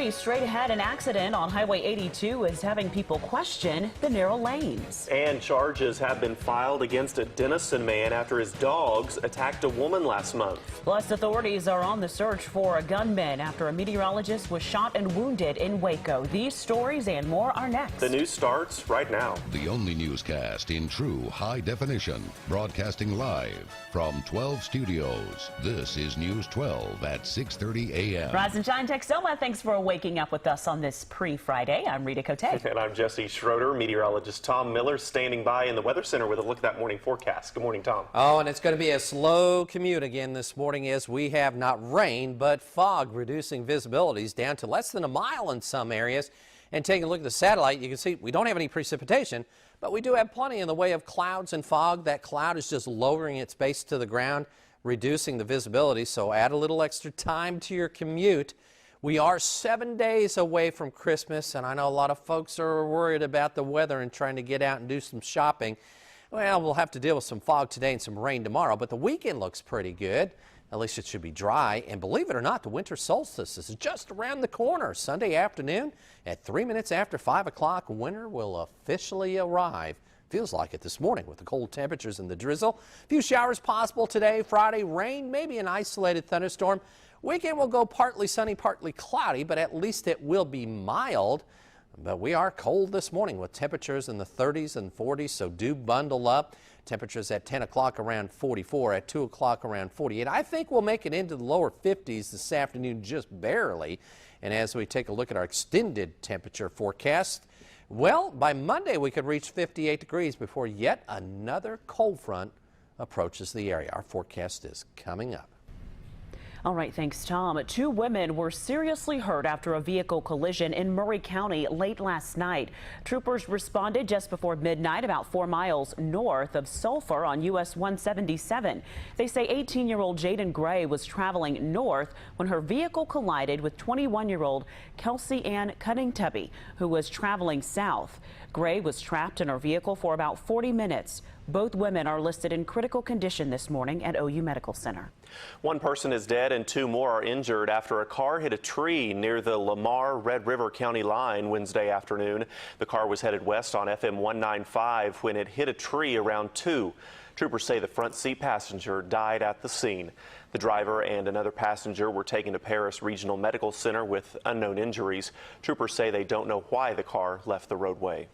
authorities straight ahead. An accident on Highway 82 is having people question the narrow lanes. And charges have been filed against a Denison man after his dogs attacked a woman last month. Plus, authorities are on the search for a gunman after a meteorologist was shot and wounded in Waco. These stories and more are next. The news starts right now. The only newscast in true high definition, broadcasting live from 12 studios. This is News 12 at 6:30 a.m. Rise and shine, Texoma. Thanks for waking up with us on this pre-Friday. I'm Rita Kotey. And I'm Schroeder. Meteorologist Tom Miller standing by in the Weather Center with a look at that morning forecast. Good morning, Tom. Oh, and it's going to be a slow commute again this morning as we have not rain, but fog, reducing visibilities down to less than a mile in some areas. And taking a look at the satellite, you can see we don't have any precipitation, but we do have plenty in the way of clouds and fog. That cloud is just lowering its base to the ground, reducing the visibility, so add a little extra time to your commute. We are 7 days away from Christmas, and I know a lot of folks are worried about the weather and trying to get out and do some shopping. Well, we'll have to deal with some fog today and some rain tomorrow, but the weekend looks pretty good. At least it should be dry. And believe it or not, the winter solstice is just around the corner. Sunday afternoon at 3 minutes after 5 o'clock, winter will officially arrive. Feels like it this morning with the cold temperatures and the drizzle. A few showers possible today. Friday, rain, maybe an isolated thunderstorm. Weekend will go partly sunny, partly cloudy, but at least it will be mild. But we are cold this morning with temperatures in the 30s and 40s, so do bundle up. Temperatures at 10 o'clock around 44, at 2 o'clock around 48. I think we'll make it into the lower 50s this afternoon, just barely. And as we take a look at our extended temperature forecast, well, by Monday we could reach 58 degrees before yet another cold front approaches the area. Our forecast is coming up. All right, thanks, Tom. 2 women were seriously hurt after a vehicle collision in Murray County late last night. Troopers responded just before midnight about 4 miles north of Sulphur on US 177. They say 18-year-old Jaden Gray was traveling north when her vehicle collided with 21-year-old Kelsey Ann Cunningtubby, who was traveling south. Gray was trapped in her vehicle for about 40 minutes. Both women are listed in critical condition this morning at OU Medical Center. 1 person is dead and 2 more are injured after a car hit a tree near the Lamar-Red River County line Wednesday afternoon. The car was headed west on FM 195 when it hit a tree around 2. Troopers say the front seat passenger died at the scene. The driver and another passenger were taken to Paris Regional Medical Center with unknown injuries. Troopers say they don't know why the car left the roadway.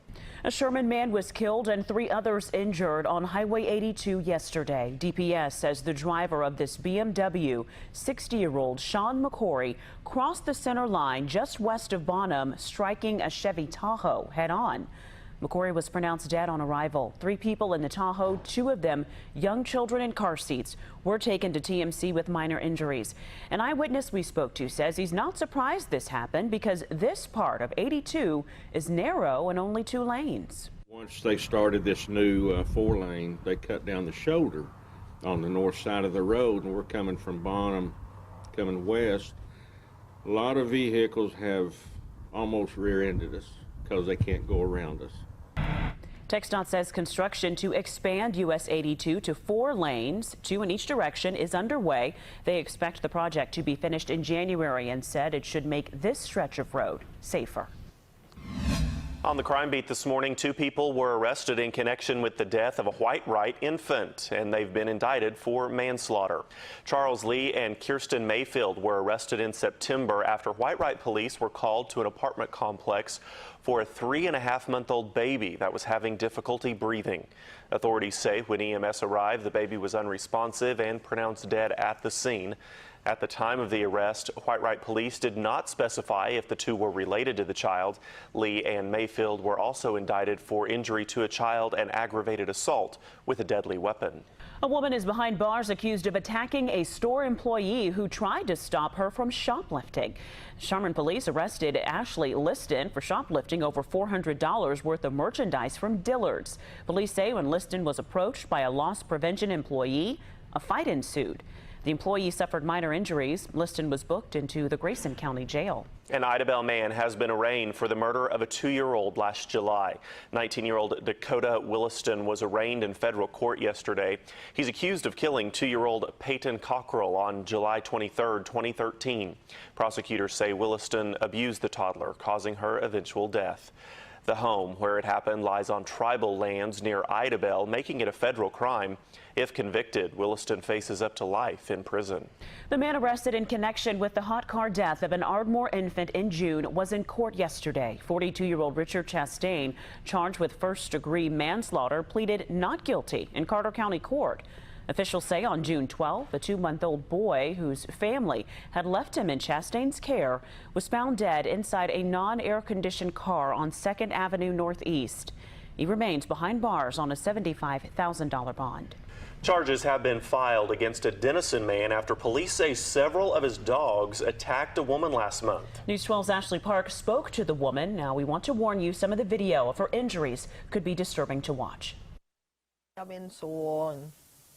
A Sherman man was killed and 3 others injured on Highway 82 yesterday. DPS says the driver of this BMW, 60-year-old Sean McCory, crossed the center line just west of Bonham, striking a Chevy Tahoe head-on. McCory was pronounced dead on arrival. 3 people in the Tahoe, 2 of them young children in car seats, were taken to TMC with minor injuries. An eyewitness we spoke to says he's not surprised this happened because this part of 82 is narrow and only 2 lanes. Once they started this new 4-lane, they cut down the shoulder on the north side of the road, and we're coming from Bonham, coming west. A lot of vehicles have almost rear-ended us because they can't go around us. TxDOT says construction to expand US 82 to 4 lanes, 2 in each direction, is underway. They expect the project to be finished in January and said it should make this stretch of road safer. On the crime beat this morning, 2 people were arrested in connection with the death of a Whitewright infant, and they've been indicted for manslaughter. Charles Lee and Kirsten Mayfield were arrested in September after Whitewright police were called to an apartment complex for a 3.5-month-old baby that was having difficulty breathing. Authorities say when EMS arrived, the baby was unresponsive and pronounced dead at the scene. At the time of the arrest, Whitewright police did not specify if the 2 were related to the child. Lee and Mayfield were also indicted for injury to a child and aggravated assault with a deadly weapon. A woman is behind bars accused of attacking a store employee who tried to stop her from shoplifting. Sherman police arrested Ashley Liston for shoplifting over $400 worth of merchandise from Dillard's. Police say when Liston was approached by a loss prevention employee, a fight ensued. The employee suffered minor injuries. Liston was booked into the Grayson County Jail. An Idabel man has been arraigned for the murder of a 2-year-old last July. 19-year-old Dakota Williston was arraigned in federal court yesterday. He's accused of killing 2-year-old Peyton Cockrell on July 23, 2013. Prosecutors say Williston abused the toddler, causing her eventual death. The home where it happened lies on tribal lands near Idabel, making it a federal crime. If convicted, Williston faces up to life in prison. The man arrested in connection with the hot car death of an Ardmore infant in June was in court yesterday. 42-year-old Richard Chastain, charged with first-degree manslaughter, pleaded not guilty in Carter County Court. Officials say on June 12, a 2-month-old boy whose family had left him in Chastain's care was found dead inside a non-air-conditioned car on 2nd Avenue Northeast. He remains behind bars on a $75,000 bond. Charges have been filed against a Denison man after police say several of his dogs attacked a woman last month. News 12's Ashley Park spoke to the woman. Now we want to warn you, some of the video of her injuries could be disturbing to watch. I've been sore and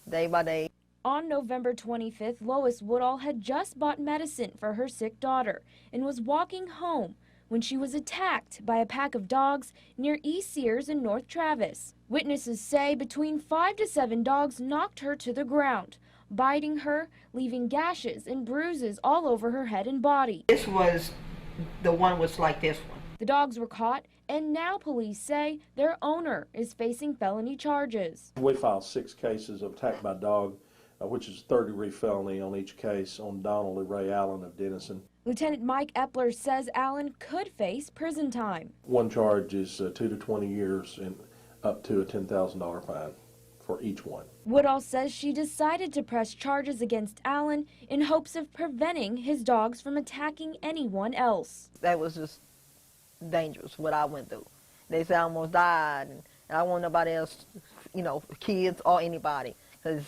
day by day. On November 25th, Lois Woodall had just bought medicine for her sick daughter and was walking home when she was attacked by a pack of dogs near East Sears and North Travis. Witnesses say between 5 to 7 dogs knocked her to the ground, biting her, leaving gashes and bruises all over her head and body. This was, the one was like this one. The dogs were caught, and now police say their owner is facing felony charges. We filed 6 cases of attack by dog, which is a 3rd-degree felony on each case on Donald and Ray Allen of Denison. Lieutenant Mike Epler says Allen could face prison time. One charge is 2 to 20 years and up to a $10,000 fine for each one. Woodall says she decided to press charges against Allen in hopes of preventing his dogs from attacking anyone else. That was just dangerous, what I went through. They said I almost died, and I don't want nobody else, you know, kids or anybody, because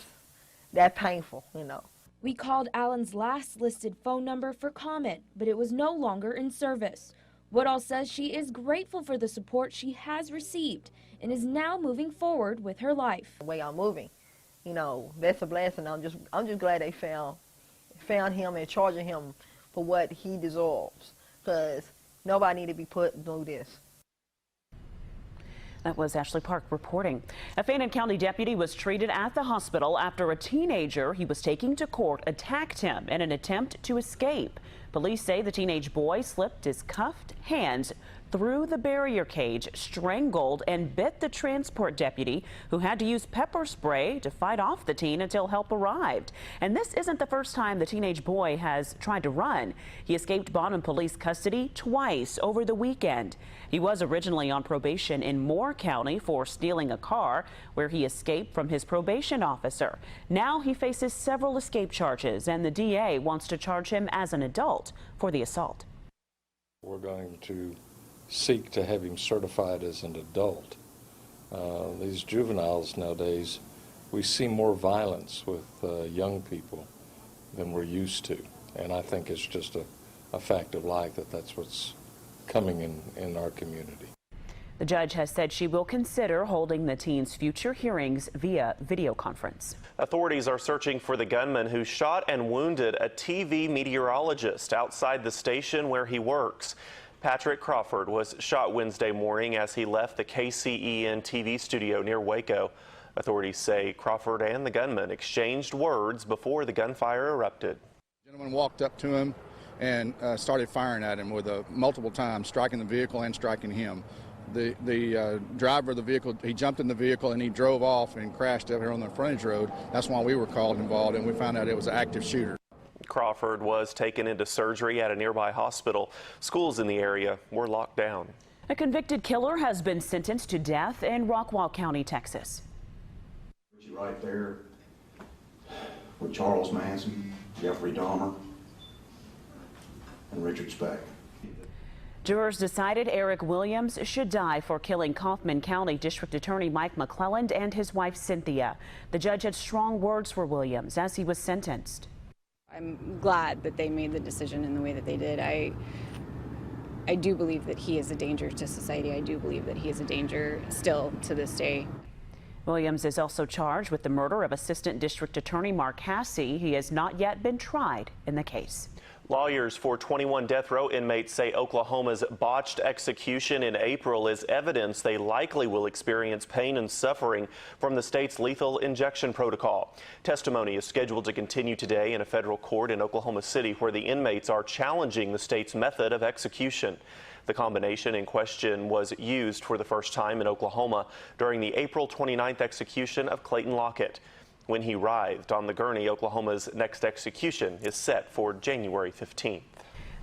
that's painful, you know. We called Allen's last listed phone number for comment, but it was no longer in service. Woodall says she is grateful for the support she has received and is now moving forward with her life. The way I'm moving, you know, that's a blessing. I'm just glad they found him and charging him for what he deserves, because nobody need to be put through this. That was Ashley Park reporting. A Fannin County deputy was treated at the hospital after a teenager he was taking to court attacked him in an attempt to escape. Police say the teenage boy slipped his cuffed hands through the barrier cage, strangled, and bit the transport deputy, who had to use pepper spray to fight off the teen until help arrived. And this isn't the first time the teenage boy has tried to run. He escaped Bonham police custody twice over the weekend. He was originally on probation in Moore County for stealing a car, where he escaped from his probation officer. Now he faces several escape charges, and the DA wants to charge him as an adult for the assault. We're going to seek to have him certified as an adult. These juveniles nowadays, we see more violence with young people than we're used to, and I think it's just a fact of life that that's what's coming in our community. The judge has said she will consider holding the teen's future hearings via video conference. Authorities are searching for the gunman who shot and wounded a TV meteorologist outside the station where he works. Patrick Crawford was shot Wednesday morning as he left the KXII-TV studio near Waco. Authorities say Crawford and the gunman exchanged words before the gunfire erupted. The gentleman walked up to him and started firing at him with multiple times, striking the vehicle and striking him. The driver of the vehicle, he jumped in the vehicle and he drove off and crashed up here on the frontage road. That's why we were called involved, and we found out it was an active shooter. Crawford was taken into surgery at a nearby hospital. Schools in the area were locked down. A convicted killer has been sentenced to death in Rockwall County, Texas. Right there with Charles Manson, Jeffrey Dahmer, and Richard Speck. Jurors decided Eric Williams should die for killing Kaufman County District Attorney Mike McClelland and his wife Cynthia. The judge had strong words for Williams as he was sentenced. I'm glad that they made the decision in the way that they did. I do believe that he is a danger to society. I do believe that he is a danger still to this day. Williams is also charged with the murder of Assistant District Attorney Mark Hassey. He has not yet been tried in the case. Lawyers for 21 death row inmates say Oklahoma's botched execution in April is evidence they likely will experience pain and suffering from the state's lethal injection protocol. Testimony is scheduled to continue today in a federal court in Oklahoma City, where the inmates are challenging the state's method of execution. The combination in question was used for the first time in Oklahoma during the April 29th execution of Clayton Lockett. When he writhed on the gurney, Oklahoma's next execution is set for January 15th.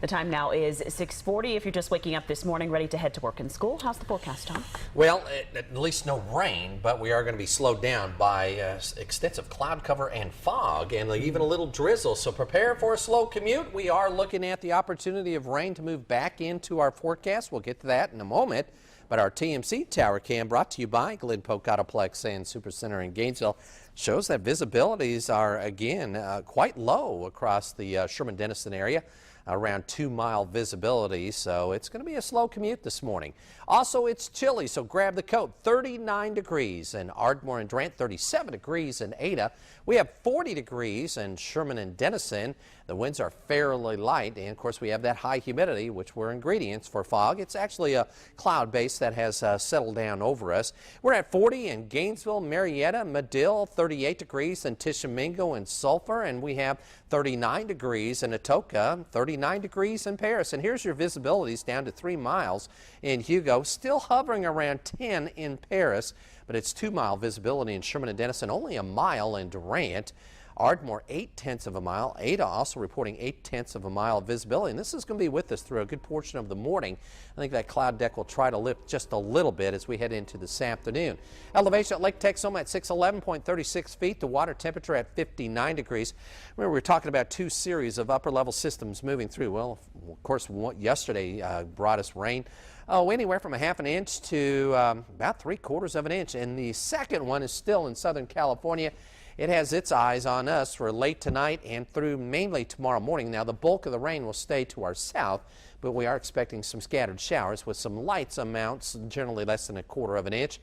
The time now is 6:40. If you're just waking up this morning, ready to head to work and school, how's the forecast, Tom? Well, at least no rain, but we are going to be slowed down by extensive cloud cover and fog, and even a little drizzle. So prepare for a slow commute. We are looking at the opportunity of rain to move back into our forecast. We'll get to that in a moment. But our TMC Tower Cam, brought to you by Glen Polk Autoplex and Supercenter in Gainesville, shows that visibilities are again quite low across the Sherman-Denison area, around 2-mile visibility. So it's going to be a slow commute this morning. Also, it's chilly, so grab the coat. 39 degrees in Ardmore and Durant, 37 degrees in Ada. We have 40 degrees in Sherman and Denison. The winds are fairly light, and of course we have that high humidity, which were ingredients for fog. It's actually a cloud base that has settled down over us. We're at 40 in Gainesville, Marietta, Medill, 38 degrees in Tishomingo and Sulphur, and we have 39 degrees in Atoka, 39 degrees in Paris. And here's your visibilities down to 3 miles in Hugo, still hovering around 10 in Paris, but it's 2-mile visibility in Sherman and Denison, only a mile in Durant. Ardmore, 0.8 of a mile. Ada also reporting 0.8 of a mile of visibility. And this is going to be with us through a good portion of the morning. I think that cloud deck will try to lift just a little bit as we head into this afternoon. Elevation at Lake Texoma at 611.36 feet. The water temperature at 59 degrees. Remember, we were talking about 2 series of upper level systems moving through. Well, of course, yesterday brought us rain. Anywhere from 1/2 inch to about 3/4 of an inch. And the second one is still in Southern California. It has its eyes on us for late tonight and through mainly tomorrow morning. Now, the bulk of the rain will stay to our south, but we are expecting some scattered showers with some light amounts, generally less than 1/4 of an inch.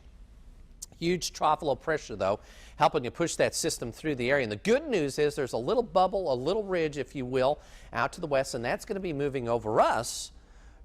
Huge trough low pressure, though, helping to push that system through the area. And the good news is there's a little bubble, a little ridge, if you will, out to the west, and that's going to be moving over us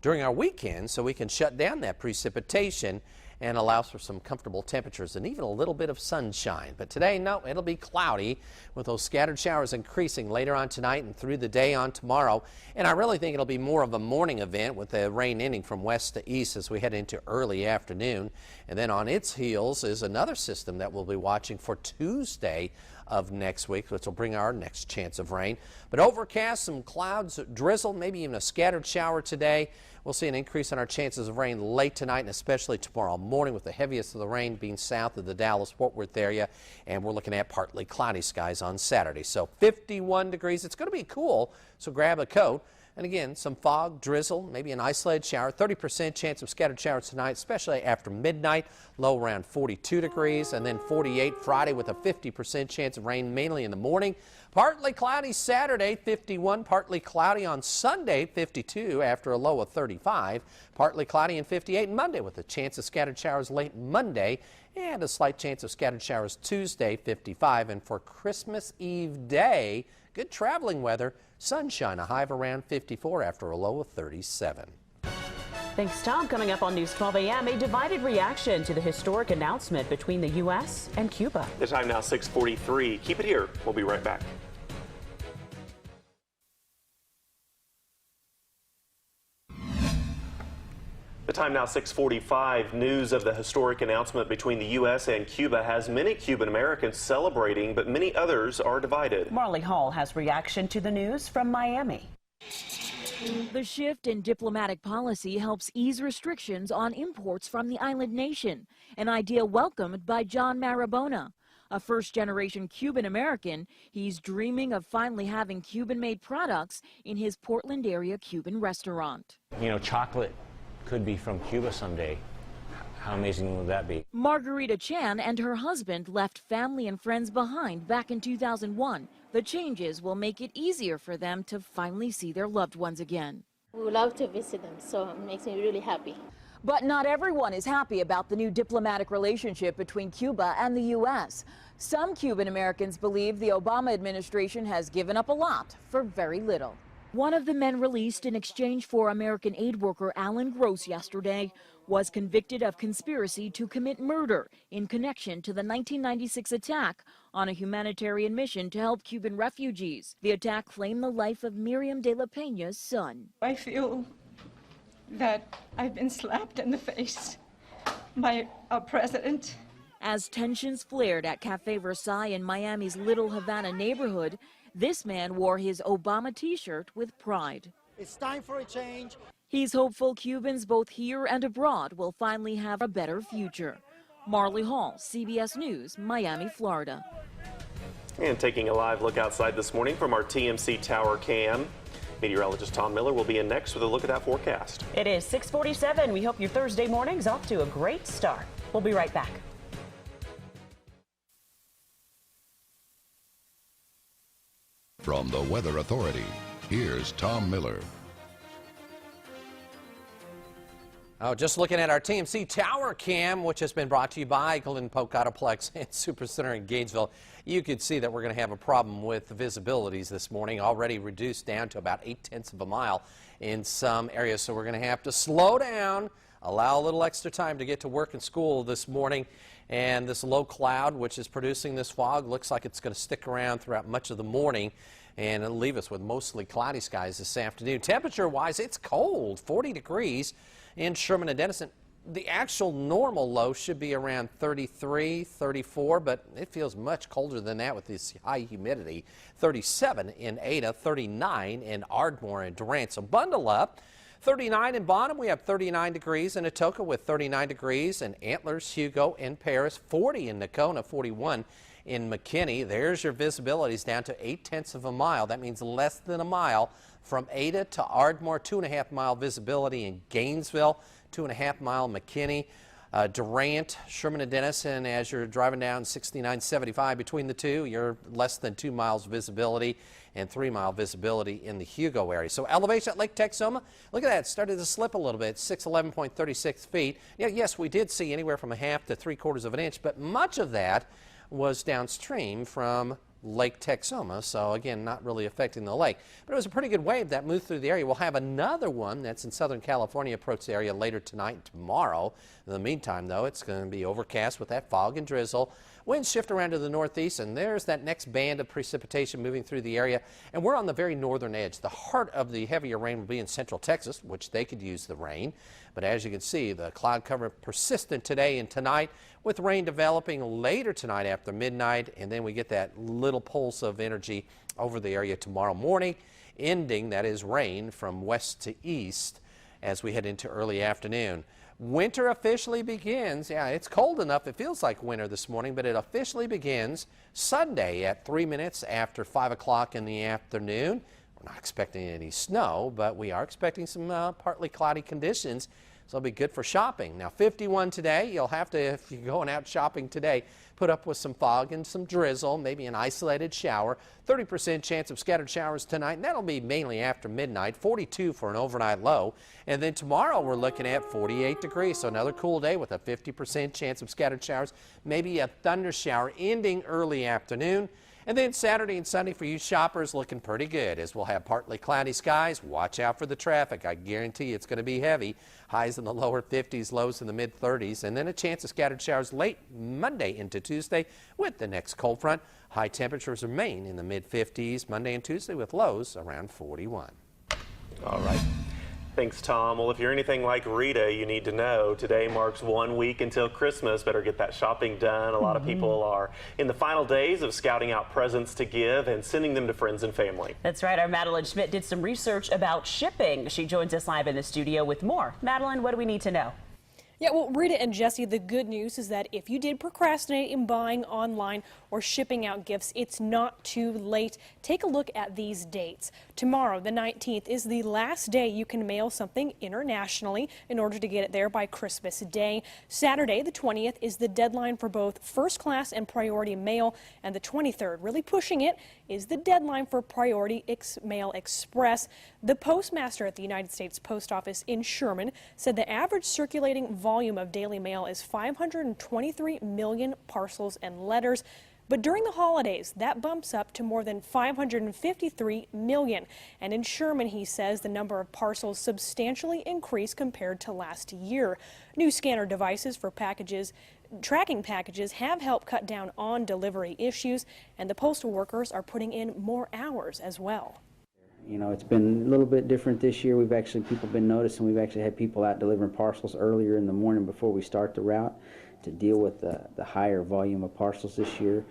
during our weekend, so we can shut down that precipitation and allows for some comfortable temperatures and even a little bit of sunshine. But today, no, it'll be cloudy with those scattered showers increasing later on tonight and through the day on tomorrow. And I really think it'll be more of a morning event with the rain ending from west to east as we head into early afternoon. And then on its heels is another system that we'll be watching for Tuesday of next week, which will bring our next chance of rain. But overcast, some clouds, drizzle, maybe even a scattered shower today. We'll see an increase in our chances of rain late tonight and especially tomorrow morning, with the heaviest of the rain being south of the Dallas-Fort Worth area. And we're looking at partly cloudy skies on Saturday. So 51 degrees. It's going to be cool, so grab a coat. And again, some fog, drizzle, maybe an isolated shower. 30% chance of scattered showers tonight, especially after midnight. Low around 42 degrees, and then 48 Friday with a 50% chance of rain, mainly in the morning. Partly cloudy Saturday, 51. Partly cloudy on Sunday, 52, after a low of 35. Partly cloudy and 58 Monday with a chance of scattered showers late Monday. And a slight chance of scattered showers Tuesday, 55. And for Christmas Eve day, good traveling weather. Sunshine, a high of around 54 after a low of 37. Thanks, Tom. Coming up on News 12 a.m., a divided reaction to the historic announcement between the U.S. and Cuba. The time now 6:43. Keep it here. We'll be right back. The time now 6:45. News of the historic announcement between the U.S. and Cuba has many Cuban Americans celebrating, but many others are divided. Marley Hall has reaction to the news from Miami. The shift in diplomatic policy helps ease restrictions on imports from the island nation, an idea welcomed by John Marabona. A first-generation Cuban American, he's dreaming of finally having Cuban-made products in his Portland area Cuban restaurant. You know, chocolate could be from Cuba someday. How amazing would that be? Margarita Chan and her husband left family and friends behind back in 2001. The changes will make it easier for them to finally see their loved ones again. We would love to visit them, so it makes me really happy. But not everyone is happy about the new diplomatic relationship between Cuba and the U.S. Some Cuban Americans believe the Obama administration has given up a lot for very little. One of the men released in exchange for American aid worker Alan Gross yesterday was convicted of conspiracy to commit murder in connection to the 1996 attack on a humanitarian mission to help Cuban refugees. The attack claimed the life of Miriam de la Peña's son. I feel that I've been slapped in the face by a president. As tensions flared at Cafe Versailles in Miami's Little Havana neighborhood, this man wore his Obama t-shirt with pride. It's time for a change. He's hopeful Cubans both here and abroad will finally have a better future. Marley Hall, CBS News, Miami, Florida. And taking a live look outside this morning from our TMC Tower Cam. Meteorologist Tom Miller will be in next with a look at that forecast. It is 6:47. We hope your Thursday morning's off to a great start. We'll be right back. From the Weather Authority, here's Tom Miller. Oh, just looking at our TMC Tower Cam, which has been brought to you by Golden Polk Autoplex and Supercenter in Gainesville, you could see that we're going to have a problem with the visibilities this morning, already reduced down to about 0.8 of a mile in some areas. So we're going to have to slow down, allow a little extra time to get to work and school this morning. And this low cloud, which is producing this fog, looks like it's going to stick around throughout much of the morning. And it'll leave us with mostly cloudy skies this afternoon. Temperature-wise, it's cold, 40 degrees in Sherman and Denison. The actual normal low should be around 33, 34, but it feels much colder than that with this high humidity. 37 in Ada, 39 in Ardmore and Durant. So bundle up. 39 in Bonham, we have 39 degrees in Atoka with 39 degrees in Antlers, Hugo, and Paris, 40 in Nacona, 41 in McKinney. There's your visibilities down to 0.8 of a mile. That means less than a mile from Ada to Ardmore, 2.5 mile visibility in Gainesville, 2.5 mile McKinney. Durant, Sherman and Denison, as you're driving down 6975 between the two, you're less than 2 miles visibility and 3 mile visibility in the Hugo area. So elevation at Lake Texoma, look at that, it started to slip a little bit, 611.36 feet. Yeah, yes, we did see anywhere from 1/2 to 3/4 of an inch, but much of that was downstream from Lake Texoma, so again, not really affecting the lake. But it was a pretty good wave that moved through the area. We'll have another one that's in Southern California approach the area later tonight and tomorrow. In the meantime, though, it's going to be overcast with that fog and drizzle. Winds shift around to the northeast, and there's that next band of precipitation moving through the area. And we're on the very northern edge. The heart of the heavier rain will be in central Texas, which they could use the rain. But as you can see, the cloud cover persistent today and tonight, with rain developing later tonight after midnight, and then we get that little pulse of energy over the area tomorrow morning, ending, that is, rain from west to east as we head into early afternoon. Winter officially begins. Yeah, it's cold enough. It feels like winter this morning, but it officially begins Sunday at 3 minutes after 5 o'clock in the afternoon. We're not expecting any snow, but we are expecting some partly cloudy conditions. So it'll be good for shopping. Now 51 today. You'll have to, if you're going out shopping today, put up with some fog and some drizzle, maybe an isolated shower. 30% chance of scattered showers tonight, and that'll be mainly after midnight. 42 for an overnight low. And then tomorrow we're looking at 48 degrees, so another cool day with a 50% chance of scattered showers, maybe a thunder shower ending early afternoon. And then Saturday and Sunday for you shoppers looking pretty good as we'll have partly cloudy skies. Watch out for the traffic. I guarantee it's going to be heavy. Highs in the lower 50s, lows in the mid 30s, and then a chance of scattered showers late Monday into Tuesday with the next cold front. High temperatures remain in the mid 50s Monday and Tuesday with lows around 41. All right. Thanks, Tom. Well, if you're anything like Rita, you need to know today marks 1 week until Christmas. Better get that shopping done. A lot of people are in the final days of scouting out presents to give and sending them to friends and family. That's right. Our Madeline Schmidt did some research about shipping. She joins us live in the studio with more. Madeline, what do we need to know? Yeah, well, Rita and Jesse, the good news is that if you did procrastinate in buying online or shipping out gifts, it's not too late. Take a look at these dates. Tomorrow, the 19th, is the last day you can mail something internationally in order to get it there by Christmas Day. Saturday, the 20th, is the deadline for both first class and priority mail, and the 23rd, really pushing it, is the deadline for priority mail express. The postmaster at the United States Post Office in Sherman said the average circulating volume of daily mail is 523 million parcels and letters. But during the holidays, that bumps up to more than 553 million. And in Sherman, he says the number of parcels substantially increased compared to last year. New scanner devices for tracking packages have helped cut down on delivery issues, and the postal workers are putting in more hours as well. You know, it's been a little bit different this year. People been noticing we've actually had people out delivering parcels earlier in the morning before we start the route to deal with the higher volume of parcels this year.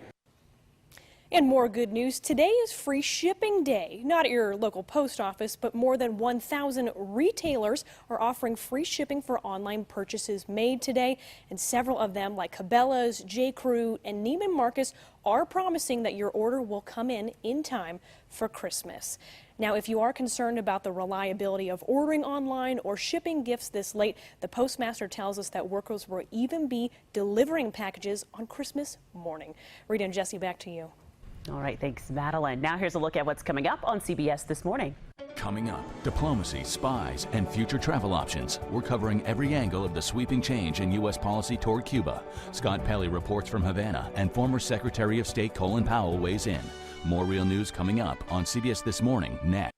And more good news, today is free shipping day. Not at your local post office, but more than 1,000 retailers are offering free shipping for online purchases made today. And several of them, like Cabela's, J.Crew, and Neiman Marcus, are promising that your order will come in time for Christmas. Now, if you are concerned about the reliability of ordering online or shipping gifts this late, the postmaster tells us that workers will even be delivering packages on Christmas morning. Rita and Jesse, back to you. All right, thanks, Madeline. Now here's a look at what's coming up on CBS This Morning. Coming up, diplomacy, spies, and future travel options. We're covering every angle of the sweeping change in U.S. policy toward Cuba. Scott Pelley reports from Havana, and former Secretary of State Colin Powell weighs in. More real news coming up on CBS This Morning next.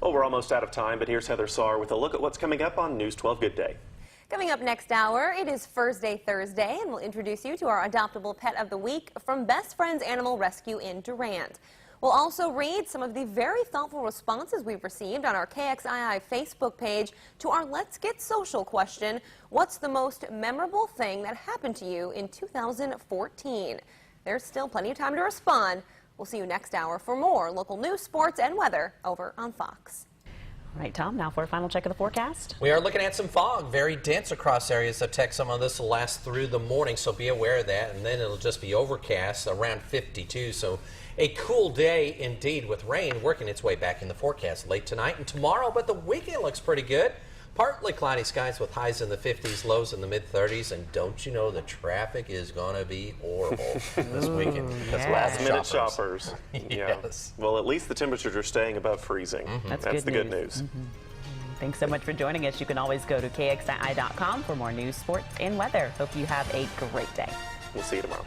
Well, we're almost out of time, but here's Heather Saar with a look at what's coming up on News 12 Good Day. Coming up next hour, it is First Day Thursday, and we'll introduce you to our adoptable pet of the week from Best Friends Animal Rescue in Durant. We'll also read some of the very thoughtful responses we've received on our KXII Facebook page to our Let's Get Social question, what's the most memorable thing that happened to you in 2014? There's still plenty of time to respond. We'll see you next hour for more local news, sports, and weather over on Fox. All right, Tom, now for a final check of the forecast. We are looking at some fog, very dense across areas of Texas. Some of this will last through the morning, so be aware of that. And then it'll just be overcast, around 52. So a cool day indeed, with rain working its way back in the forecast late tonight and tomorrow. But the weekend looks pretty good. Partly cloudy skies with highs in the 50s, lows in the mid-30s. And don't you know the traffic is going to be horrible this weekend? That's last-minute shoppers. Yes. Yeah. Well, at least the temperatures are staying above freezing. That's the good news. Thanks so much for joining us. You can always go to KXII.com for more news, sports, and weather. Hope you have a great day. We'll see you tomorrow.